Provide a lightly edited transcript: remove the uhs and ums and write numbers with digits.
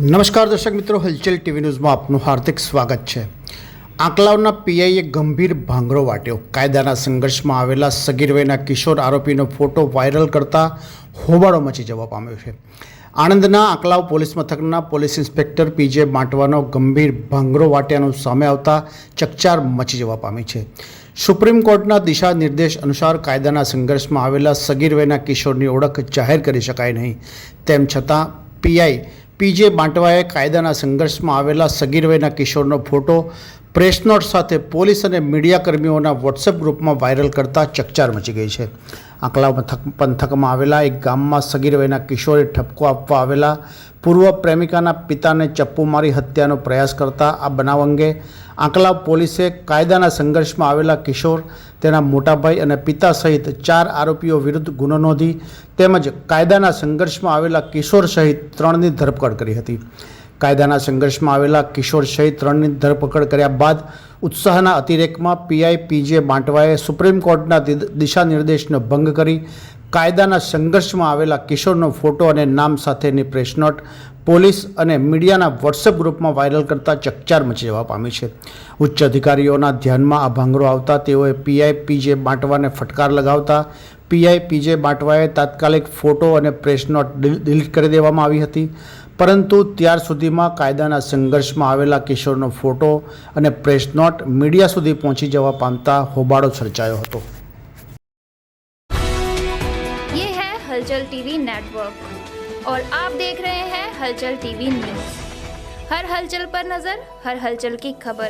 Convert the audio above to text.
નમસ્કાર દર્શક મિત્રો, હલચલ ટીવી ન્યૂઝમાં આપનું હાર્દિક સ્વાગત છે। આંકલાવના પીઆઈએ ગંભીર ભાંગરો વાટ્યો। કાયદાના સંઘર્ષમાં આવેલા સગીર વયના કિશોર આરોપીનો ફોટો વાયરલ કરતા હોબાળો મચી જવા પામ્યો છે। આણંદના આંકલાવ પોલીસ મથકના પોલીસ ઇન્સ્પેક્ટર પીજે બાંટવાનો ગંભીર ભાંગરો વાટ્યાનું સામે આવતા ચકચાર મચી જવા પામી છે। સુપ્રીમ કોર્ટના દિશા નિર્દેશ અનુસાર કાયદાના સંઘર્ષમાં આવેલા સગીર વયના કિશોરની ઓળખ જાહેર કરી શકાય નહીં, તેમ છતાં પીઆઈ પીજે બાંટવાએ કાયદાના સંઘર્ષમાં આવેલા સગીર વયના કિશોરનો ફોટો પ્રેસ નોટ સાથે પોલીસ અને મીડિયા કર્મીઓના વોટ્સએપ ગ્રુપમાં વાયરલ કરતા ચકચાર મચી ગઈ છે। આંકલાવ પંથકમાં આવેલા એક ગામમાં સગીર વયના કિશોરે ઠપકો આપવા આવેલા પૂર્વ પ્રેમિકાના પિતાને ચપ્પુ મારી હત્યાનો પ્રયાસ કરતા આ બનાવ અંગે આંકલાવ પોલીસે કાયદાના સંઘર્ષમાં આવેલા કિશોર, તેના મોટાભાઈ અને પિતા સહિત 4 આરોપીઓ વિરુદ્ધ ગુનો નોંધી તેમજ કાયદાના સંઘર્ષમાં આવેલા કિશોર સહિત 3ની ધરપકડ કરી હતી। કાયદાના સંઘર્ષમાં આવેલા કિશોર સહિત 3ની ધરપકડ કર્યા બાદ ઉત્સાહના અતિરેકમાં પીઆઈ પીજે બાંટવાએ સુપ્રીમ કોર્ટના દિશા નિર્દેશનો ભંગ કરી કાયદાના સંઘર્ષમાં આવેલા કિશોરનો ફોટો અને નામ સાથેની પ્રેસ નોટ પોલીસ અને મીડિયાના વોટ્સએપ ગ્રુપમાં વાયરલ કરતા ચકચાર મચી જવા પામી છે। ઉચ્ચ અધિકારીઓના ધ્યાનમાં આ ભાંગરો આવતા તેઓએ પીઆઈ પીજે બાંટવાને ફટકાર લગાવતા પીઆઈ પીજે બાંટવાએ તાત્કાલિક ફોટો અને પ્રેસ નોટ ડિલીટ કરી દેવામાં આવી હતી, પરંતુ ત્યાર સુધીમાં કાયદાના સંઘર્ષમાં આવેલા કિશોરનો ફોટો અને પ્રેસ નોટ મીડિયા સુધી પહોંચી જવા પામતા હોબાળો સર્જાયો હતો। ये है हलचल टीवी नेटवर्क और आप देख रहे हैं हलचल टीवी न्यूज। हर हलचल पर नजर, हर हलचल की खबर।